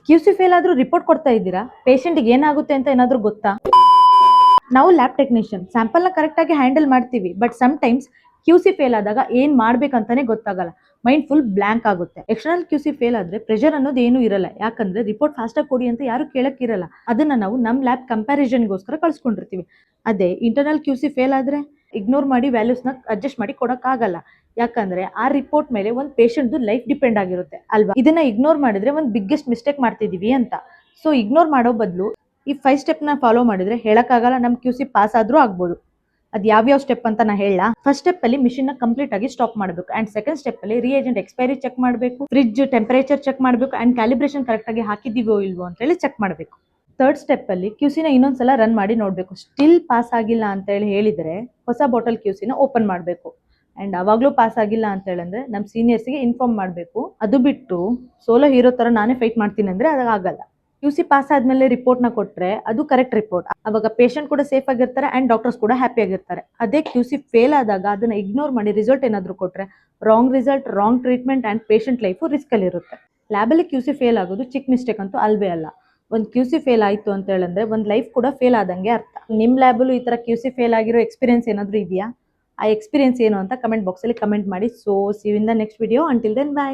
QC fail ಆದ್ರೂ report ಕೊಡ್ತಾ ಇದ್ದೀರಾ? ಪೇಷಂಟ್ಗೆ ಏನಾಗುತ್ತೆ ಅಂತ ಏನಾದ್ರೂ ಗೊತ್ತಾ? ನಾವು ಲ್ಯಾಬ್ ಟೆಕ್ನಿಷಿಯನ್ ಸ್ಯಾಂಪಲ್ನ ಕರೆಕ್ಟ್ ಆಗಿ ಹ್ಯಾಂಡಲ್ ಮಾಡ್ತೀವಿ. But sometimes QC fail ಆದಾಗ ಏನ್ ಮಾಡ್ಬೇಕಂತಾನೆ ಗೊತ್ತಾಗಲ್ಲ. ಮೈಂಡ್ ಫುಲ್ ಬ್ಲಾಂಕ್ ಆಗುತ್ತೆ. ಎಕ್ಸ್ಟರ್ನಲ್ QC ಫೇಲ್ ಆದ್ರೆ ಪ್ರೆಷರ್ ಅನ್ನೋದು ಏನು ಇರಲ್ಲ. ಯಾಕಂದ್ರೆ ರಿಪೋರ್ಟ್ ಫಾಸ್ಟ್ ಆಗಿ ಕೊಡಿ ಅಂತ ಯಾರು ಕೇಳಕ್ಕಿರಲ್ಲ. ಅದನ್ನ ನಾವು ನಮ್ ಲ್ಯಾಬ್ ಕಂಪ್ಯಾರಿಸನ್ಗೋಸ್ಕರ ಕಳ್ಸ್ಕೊಂಡಿರ್ತೀವಿ. ಅದೇ ಇಂಟರ್ನಲ್ QC ಫೇಲ್ ಆದ್ರೆ ಇಗ್ನೋರ್ ಮಾಡಿ ವ್ಯಾಲ್ಯೂಸ್ನ ಅಡ್ಜಸ್ಟ್ ಮಾಡಿ ಕೊಡಕ್ಕಾಗಲ್ಲ. ಯಾಕಂದ್ರೆ ಆ ರಿಪೋರ್ಟ್ ಮೇಲೆ ಒಂದು ಪೇಷಂಟ್ದು ಲೈಫ್ ಡಿಪೆಂಡ್ ಆಗಿರುತ್ತೆ ಅಲ್ವಾ? ಇದನ್ನ ಇಗ್ನೋರ್ ಮಾಡಿದ್ರೆ ಒಂದು ಬಿಗ್ಗೆಸ್ಟ್ ಮಿಸ್ಟೇಕ್ ಮಾಡ್ತಿದೀವಿ ಅಂತ. ಸೊ ಇಗ್ನೋರ್ ಮಾಡೋ ಬದಲು ಈ 5 ಸ್ಟೆಪ್ನ ಫಾಲೋ ಮಾಡಿದ್ರೆ ಹೇಳಕ್ಕಾಗಲ್ಲ ನಮ್ QC ಪಾಸ್ ಆದ್ರೂ ಆಗ್ಬೋದು. ಅದು ಯಾವ್ಯಾವ ಸ್ಟೆಪ್ ಅಂತ ನಾ ಹೇಳ. ಫಸ್ಟ್ ಸ್ಟೆಪ್ ಅಲ್ಲಿ ಮಿಷಿನ್ ನ ಕಂಪ್ಲೀಟ್ ಆಗಿ ಸ್ಟಾಪ್ ಮಾಡಬೇಕು. ಅಂಡ್ ಸೆಕೆಂಡ್ ಸ್ಟೆಪ್ ಅಲ್ಲಿ ರಿಯೇಜೆಂಟ್ ಎಕ್ಸ್ಪೈರಿ ಚೆಕ್ ಮಾಡಬೇಕು, ಫ್ರಿಡ್ಜ್ ಟೆಂಪರೇಚರ್ ಚೆಕ್ ಮಾಡಬೇಕು, ಅಂಡ್ ಕ್ಯಾಲಿಬ್ರೇಷನ್ ಕರೆಕ್ಟ್ ಆಗಿ ಹಾಕಿದೀವೋ ಇಲ್ವೋ ಅಂತ ಹೇಳಿ ಚೆಕ್ ಮಾಡಬೇಕು. ಥರ್ಡ್ ಸ್ಟೆಪ್ ಅಲ್ಲಿ QC ನ ಇನ್ನೊಂದ್ಸಲ ರನ್ ಮಾಡಿ ನೋಡ್ಬೇಕು. ಸ್ಟಿಲ್ ಪಾಸ್ ಆಗಿಲ್ಲ ಅಂತ ಹೇಳಿ ಹೇಳಿದ್ರೆ ಹೊಸ ಬಾಟಲ್ QC ನ ಓಪನ್ ಮಾಡಬೇಕು. ಅಂಡ್ ಅವಾಗ್ಲೂ ಪಾಸ್ ಆಗಿಲ್ಲ ಅಂತ ಹೇಳಿದ್ರೆ ನಮ್ ಸೀನಿಯರ್ಸ್ಗೆ ಇನ್ಫಾರ್ಮ್ ಮಾಡಬೇಕು. ಅದು ಬಿಟ್ಟು ಸೋಲೋ ಹೀರೋ ತರ ನಾನೇ ಫೈಟ್ ಮಾಡ್ತೀನಿ ಅಂದ್ರೆ ಅದಾಗಲ್ಲ. QC ಪಾಸ್ ಆದ್ಮೇಲೆ ರಿಪೋರ್ಟ್ ನ ಕೊಟ್ರೆ ಅದು ಕರೆಕ್ಟ್ ರಿಪೋರ್ಟ್. ಅವಾಗ ಪೇಷಂಟ್ ಕೂಡ ಸೇಫ್ ಆಗಿರ್ತಾರೆ ಅಂಡ್ ಡಾಕ್ಟರ್ಸ್ ಕೂಡ ಹ್ಯಾಪಿ ಆಗಿರ್ತಾರೆ. ಅದೇ QC ಫೇಲ್ ಆದಾಗ ಅದನ್ನ ಇಗ್ನೋರ್ ಮಾಡಿ ರಿಸಲ್ಟ್ ಏನಾದ್ರು ಕೊಟ್ರೆ wrong result, wrong treatment and patient life risk ಅಲ್ಲಿ ಇರುತ್ತೆ. ಲ್ಯಾಬ್ ಅಲ್ಲಿ QC ಫೇಲ್ ಆಗೋದು ಚಿಕ್ಕ ಮಿಸ್ಟೇಕ್ ಅಂತೂ ಅಲ್ವೇ ಅಲ್ಲ. ಒಂದು QC ಫೇಲ್ ಆಯ್ತು ಅಂತ ಹೇಳಿದ್ರೆ ಒಂದು ಲೈಫ್ ಕೂಡ ಫೇಲ್ ಆದಂಗೆ ಅರ್ಥ. ನಿಮ್ ಲ್ಯಾಬಲ್ಲೂ ಈ ತರ QC ಫೇಲ್ ಆಗಿರೋ ಎಕ್ಸ್ಪೀರಿಯನ್ಸ್ ಏನಾದ್ರು ಇದೆಯಾ? ಆ ಎಕ್ಸ್ಪೀರಿಯನ್ಸ್ ಏನು ಅಂತ ಕಮೆಂಟ್ ಬಾಕ್ಸ್ ಅಲ್ಲಿ ಕಮೆಂಟ್ ಮಾಡಿ. So see you in the next video. Until then bye.